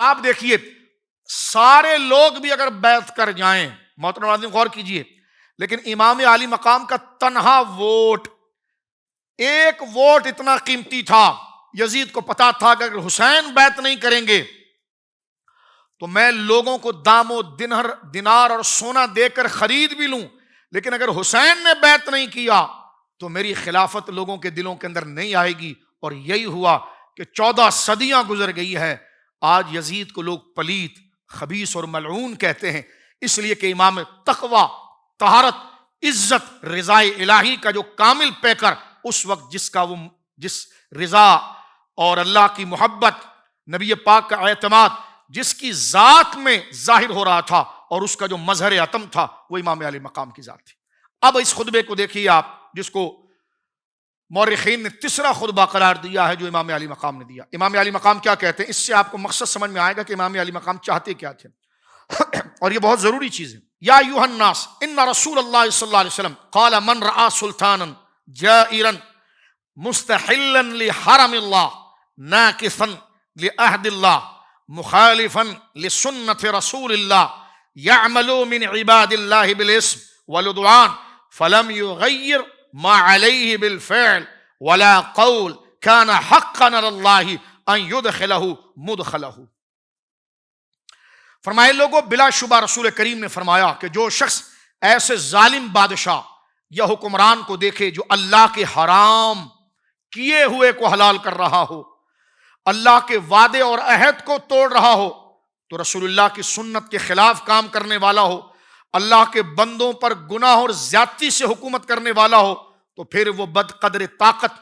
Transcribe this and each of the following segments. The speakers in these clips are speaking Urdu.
آپ دیکھیے سارے لوگ بھی اگر بیعت کر جائیں، محترم ناظرین غور کیجئے، لیکن امام عالی مقام کا تنہا ووٹ، ایک ووٹ اتنا قیمتی تھا، یزید کو پتا تھا کہ اگر حسین بیعت نہیں کریں گے تو میں لوگوں کو دام و دینار اور سونا دے کر خرید بھی لوں، لیکن اگر حسین نے بیعت نہیں کیا تو میری خلافت لوگوں کے دلوں کے اندر نہیں آئے گی۔ اور یہی ہوا کہ 14 صدیاں گزر گئی ہے، آج یزید کو لوگ پلیت، خبیث اور ملعون کہتے ہیں، اس لیے کہ امام تقوی، طہارت، عزت، رضا الہی کا جو کامل پیکر، اس وقت جس رضا اور اللہ کی محبت، نبی پاک کا اعتماد جس کی ذات میں ظاہر ہو رہا تھا اور اس کا جو مظہر عتم تھا، وہ امام علی مقام کی ذات تھی۔ اب اس خطبے کو دیکھیے آپ، جس کو مورخین نے تیسرا خطبہ قرار دیا ہے جو امام علی مقام نے دیا۔ امام علی مقام کیا کہتے ہیں، اس سے آپ کو مقصد سمجھ میں آئے گا کہ امام علی مقام چاہتے کیا تھے، اور یہ بہت ضروری چیز ہے۔ یا ایھا الناس ان رسول اللہ صلی اللہ علیہ وسلم قال من رأى سلطانا جائرا مستحلا لحرم اللہ ناکثا لعہد اللہ مخالفا لسنت رسول اللہ يعمل من عباد اللہ بالاسم والعدوان فلم يغیر ما علیہ بالفعل ولا قول كان حقا علی اللہ ان يدخلہ مدخلہ۔ فرمائے لوگوں، بلا شبہ رسول کریم نے فرمایا کہ جو شخص ایسے ظالم بادشاہ یا حکمران کو دیکھے جو اللہ کے حرام کیے ہوئے کو حلال کر رہا ہو، اللہ کے وعدے اور عہد کو توڑ رہا ہو، تو رسول اللہ کی سنت کے خلاف کام کرنے والا ہو، اللہ کے بندوں پر گناہ اور زیادتی سے حکومت کرنے والا ہو، تو پھر وہ بد قدر طاقت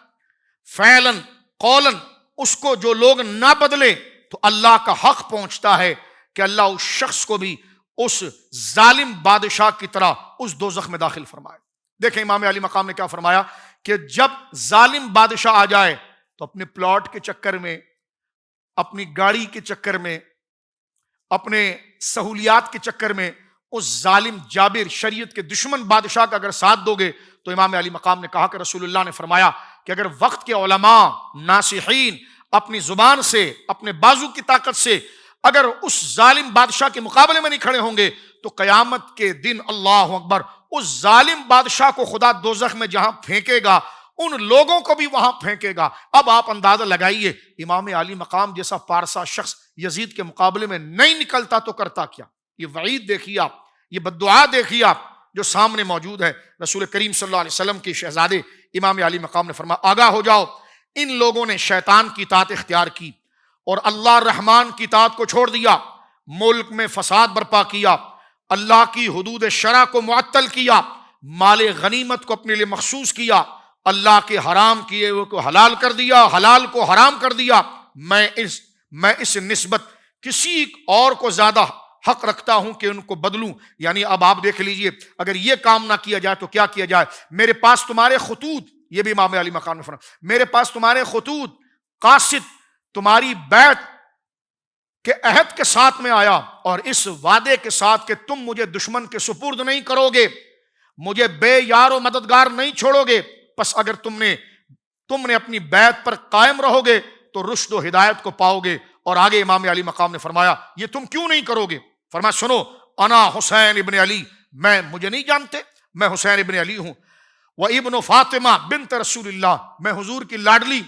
فعلاً قولاً اس کو جو لوگ نہ بدلے تو اللہ کا حق پہنچتا ہے کہ اللہ اس شخص کو بھی اس ظالم بادشاہ کی طرح اس دوزخ میں داخل فرمائے۔ دیکھیں امام علی مقام نے کیا فرمایا کہ جب ظالم بادشاہ آ جائے تو اپنے پلاٹ کے چکر میں، اپنی گاڑی کے چکر میں، اپنے سہولیات کے چکر میں اس ظالم جابر شریعت کے دشمن بادشاہ کا اگر ساتھ دو گے تو امام علی مقام نے کہا کہ رسول اللہ نے فرمایا کہ اگر وقت کے علماء ناصحین اپنی زبان سے، اپنے بازو کی طاقت سے اگر اس ظالم بادشاہ کے مقابلے میں نہیں کھڑے ہوں گے تو قیامت کے دن اللہ اکبر اس ظالم بادشاہ کو خدا دوزخ میں جہاں پھینکے گا ان لوگوں کو بھی وہاں پھینکے گا۔ اب آپ اندازہ لگائیے امام علی مقام جیسا پارسا شخص یزید کے مقابلے میں نہیں نکلتا تو کرتا کیا۔ یہ وعید دیکھیے آپ، یہ بددعا دیکھیے آپ جو سامنے موجود ہے۔ رسول کریم صلی اللہ علیہ وسلم کے شہزادے امام علی مقام نے فرمایا آگاہ ہو جاؤ، ان لوگوں نے شیطان کی اطاعت اختیار کی اور اللہ الرحمن کی اطاعت کو چھوڑ دیا، ملک میں فساد برپا کیا، اللہ کی حدود شرع کو معطل کیا، مال غنیمت کو اپنے لیے مخصوص کیا، اللہ کے حرام کیے ہوئے کو حلال کر دیا، حلال کو حرام کر دیا۔ میں اس نسبت کسی اور کو زیادہ حق رکھتا ہوں کہ ان کو بدلوں۔ یعنی اب آپ دیکھ لیجئے اگر یہ کام نہ کیا جائے تو کیا کیا جائے۔ میرے پاس تمہارے خطوط، یہ بھی امام علی مقام نے فرمایا، میرے پاس تمہارے خطوط، قاصد تمہاری بیعت کے عہد کے ساتھ میں آیا اور اس وعدے کے ساتھ کہ تم مجھے دشمن کے سپرد نہیں کرو گے، مجھے بے یار و مددگار نہیں چھوڑو گے، پس اگر تم نے اپنی بیعت پر قائم رہو گے تو رشد و ہدایت کو پاؤ گے۔ اور آگے امام علی مقام نے فرمایا یہ تم کیوں نہیں کرو گے؟ فرمایا سنو، انا حسین ابن علی، مجھے نہیں جانتے، میں حسین ابن علی ہوں، وہ ابن فاطمہ بنت رسول اللہ، میں حضور کی لاڈلی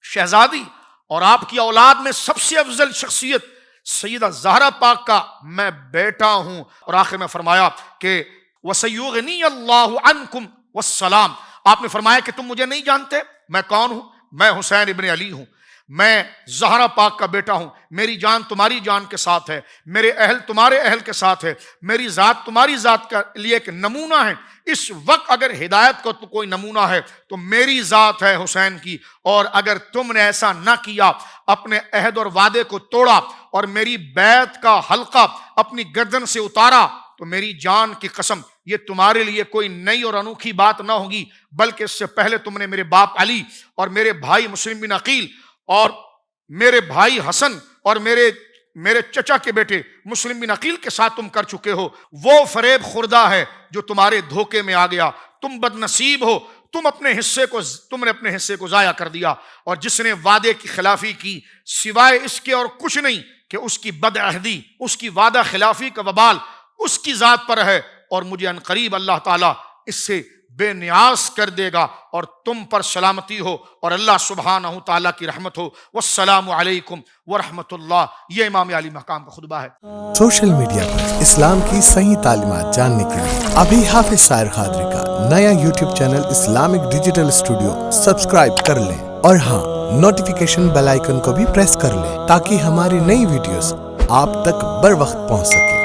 شہزادی اور آپ کی اولاد میں سب سے افضل شخصیت سیدہ زہرا پاک کا میں بیٹا ہوں۔ اور آخر میں فرمایا کہ وَسَيُغْنِيَ اللَّهُ عَنْكُمْ وَالسَّلَامُ، آپ نے فرمایا کہ تم مجھے نہیں جانتے، میں کون ہوں؟ میں حسین ابن علی ہوں، میں زہرا پاک کا بیٹا ہوں، میری جان تمہاری جان کے ساتھ ہے، میرے اہل تمہارے اہل کے ساتھ ہے، میری ذات تمہاری ذات کے لیے ایک نمونہ ہے۔ اس وقت اگر ہدایت کا تو کوئی نمونہ ہے تو میری ذات ہے حسین کی، اور اگر تم نے ایسا نہ کیا، اپنے عہد اور وعدے کو توڑا اور میری بیعت کا حلقہ اپنی گردن سے اتارا تو میری جان کی قسم یہ تمہارے لیے کوئی نئی اور انوکھی بات نہ ہوگی، بلکہ اس سے پہلے تم نے میرے باپ علی اور میرے بھائی مسلم بن عقیل اور میرے بھائی حسن اور میرے چچا کے بیٹے مسلم بن عقیل کے ساتھ تم کر چکے ہو۔ وہ فریب خوردہ ہے جو تمہارے دھوکے میں آ گیا، تم بد نصیب ہو، تم نے اپنے حصے کو ضائع کر دیا، اور جس نے وعدے کی خلافی کی سوائے اس کے اور کچھ نہیں کہ اس کی بدعہدی، اس کی وعدہ خلافی کا وبال اس کی ذات پر ہے، اور مجھے عنقریب اللہ تعالیٰ اس سے بے نیاز کر دے گا اور تم پر سلامتی ہو اور اللہ سبحانہ تعالیٰ کی رحمت ہو۔ والسلام علیکم ورحمۃ اللہ۔ یہ امام علی مقام کا خطبہ ہے۔ سوشل میڈیا پر اسلام کی صحیح تعلیمات جاننے کے لیے ابھی حافظ سائر قادری کا نیا YouTube channel Islamic digital studio subscribe کر لیں، اور ہاں، نوٹیفیکیشن بیل آئیکن کو بھی پریس کر لیں تاکہ ہماری نئی ویڈیوز آپ تک بر وقت پہنچ سکے۔